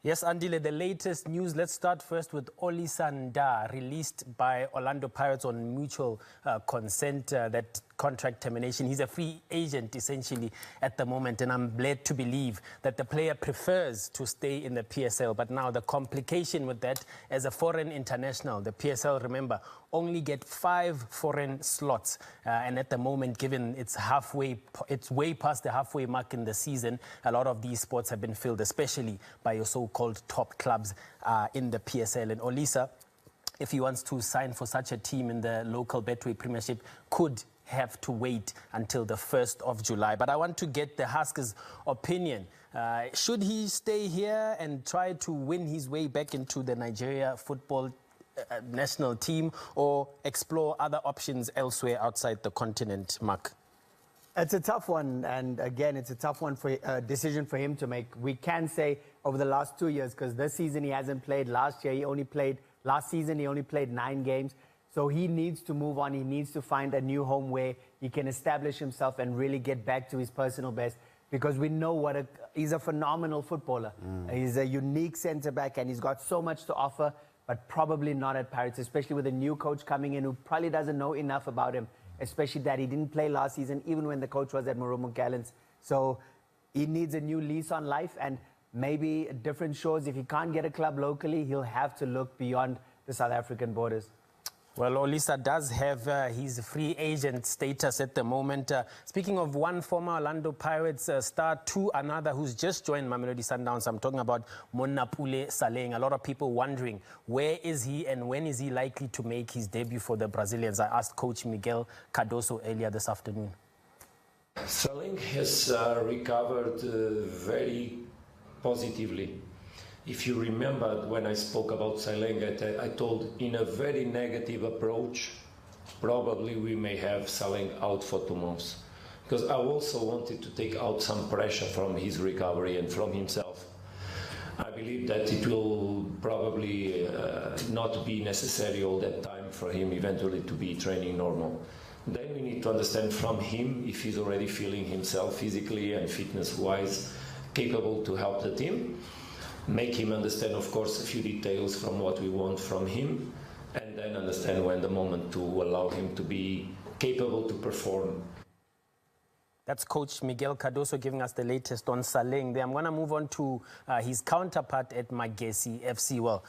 Yes, Andile, the latest news. Let's start first with Olisa Nda, released by Orlando Pirates on mutual consent, that contract termination. He's a free agent, essentially, at the moment, and I'm led to believe that the player prefers to stay in the PSL. But now the complication with that, as a foreign international, the PSL, remember, only get 5 foreign slots. And at the moment, given it's way past the halfway mark in the season, a lot of these spots have been filled, especially by your so-called top clubs in the PSL. And Olisa, if he wants to sign for such a team in the local Betway Premiership, could have to wait until the 1st of July. But I want to get the Huskers' opinion. Should he stay here and try to win his way back into the Nigeria football national team, or explore other options elsewhere outside the continent, Mark? It's a tough one, and again, it's a tough one for a decision for him to make. We can say over the last 2 years, because this season he hasn't played. Last season he only played 9 games. So he needs to move on. He needs to find a new home where he can establish himself and really get back to his personal best, because we know he's a phenomenal footballer. He's a unique centre-back, and he's got so much to offer, but probably not at Pirates, especially with a new coach coming in who probably doesn't know enough about him, especially that he didn't play last season, even when the coach was at Marumo Gallants. So he needs a new lease on life and maybe different shores. If he can't get a club locally, he'll have to look beyond the South African borders. Well, Olisa does have his free agent status at the moment. Speaking of one former Orlando Pirates star to another who's just joined Mamelodi Sundowns, I'm talking about Monapule Saleng. A lot of people wondering, where is he and when is he likely to make his debut for the Brazilians? I asked Coach Miguel Cardoso earlier this afternoon. Saleng has recovered very positively. If you remember when I spoke about Saleng, I told in a very negative approach, probably we may have Saleng out for 2 months. Because I also wanted to take out some pressure from his recovery and from himself. I believe that it will probably not be necessary all that time for him eventually to be training normal. Then we need to understand from him if he's already feeling himself physically and fitness-wise capable to help the team. Make him understand, of course, a few details from what we want from him, and then understand when the moment to allow him to be capable to perform. That's Coach Miguel Cardoso giving us the latest on Saleng. I'm going to move on to his counterpart at Magesi FC. Well,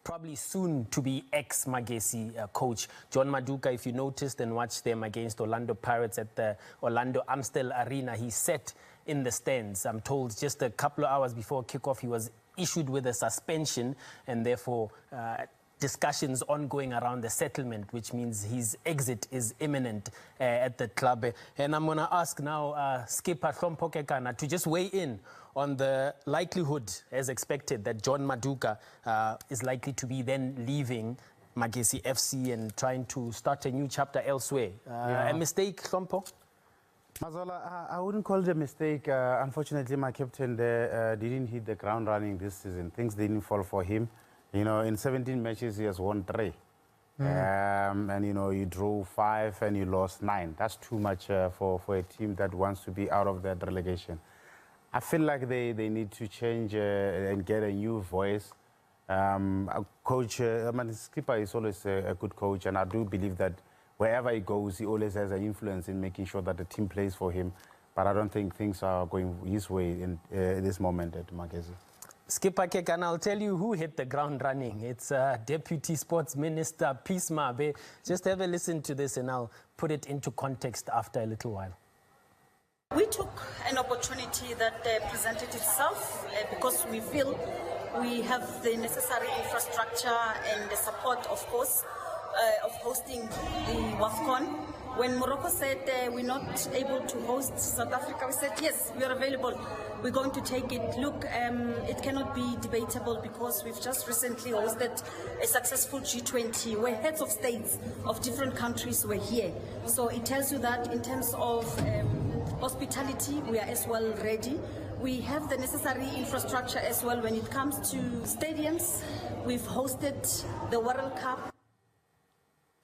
probably soon to be ex-Magesi coach John Maduka. If you noticed and watched them against Orlando Pirates at the Orlando Amstel Arena, he sat in the stands. I'm told just a couple of hours before kickoff he was issued with a suspension, and therefore discussions ongoing around the settlement, which means his exit is imminent at the club. And I'm going to ask now skipper Hlompho Kekana to just weigh in on the likelihood, as expected, that John Maduka is likely to be then leaving Magesi FC and trying to start a new chapter elsewhere. A mistake, Hlompho? Mazola, I wouldn't call it a mistake. Unfortunately, my captain there didn't hit the ground running this season. Things didn't fall for him. You know, in 17 matches, he has won 3. And, you know, you drew 5 and you lost 9. That's too much for a team that wants to be out of that relegation. I feel like they need to change and get a new voice. Skipper is always a good coach, and I do believe that wherever he goes, he always has an influence in making sure that the team plays for him. But I don't think things are going his way in this moment at Magesi. Skipper Kekana, I'll tell you who hit the ground running. It's Deputy Sports Minister Peace Mabe. Just have a listen to this and I'll put it into context after a little while. We took an opportunity that presented itself because we feel we have the necessary infrastructure and the support, of course, of hosting the WAFCON. When Morocco said we're not able to host South Africa, we said yes, we are available. We're going to take it. Look, it cannot be debatable because we've just recently hosted a successful G20 where heads of states of different countries were here. So it tells you that in terms of hospitality, we are as well ready. We have the necessary infrastructure as well when it comes to stadiums. We've hosted the World Cup.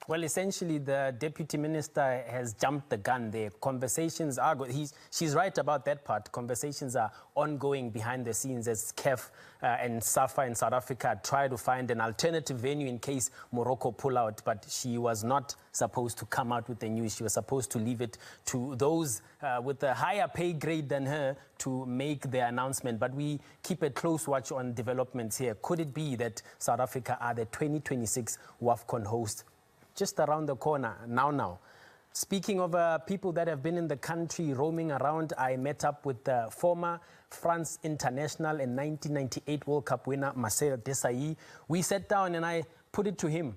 Well, essentially, the deputy minister has jumped the gun there. Conversations are good. She's right about that part. Conversations are ongoing behind the scenes as CAF and SAFA in South Africa try to find an alternative venue in case Morocco pull out. But she was not supposed to come out with the news. She was supposed to leave it to those with a higher pay grade than her to make the announcement. But we keep a close watch on developments here. Could it be that South Africa are the 2026 WAFCON host? Just around the corner, now. Speaking of people that have been in the country roaming around, I met up with the former France international and 1998 World Cup winner, Marcel Desailly. We sat down and I put it to him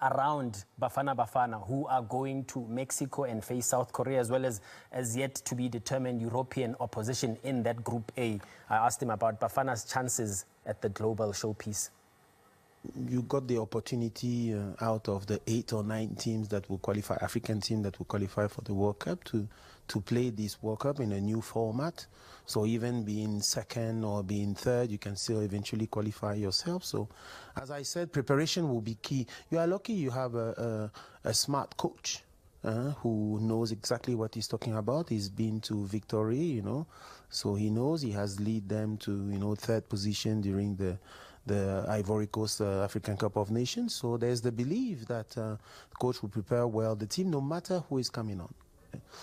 around Bafana, who are going to Mexico and face South Korea, as well as yet to be determined European opposition in that Group A. I asked him about Bafana's chances at the global showpiece. You got the opportunity out of the 8 or 9 teams that will qualify, African team that will qualify for the World Cup to play this World Cup in a new format. So even being second or being third, you can still eventually qualify yourself. So as I said, preparation will be key. You are lucky you have a smart coach who knows exactly what he's talking about. He's been to victory, you know, so he knows. He has lead them to, you know, third position during the Ivory Coast African Cup of Nations. So there's the belief that the coach will prepare well the team no matter who is coming on.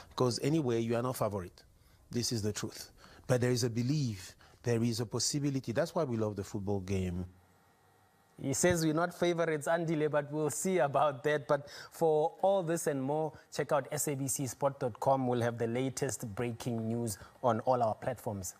Because anyway, you are not favorite. This is the truth. But there is a belief, there is a possibility. That's why we love the football game. He says we're not favorites, Andile, but we'll see about that. But for all this and more, check out sabcsport.com. We'll have the latest breaking news on all our platforms.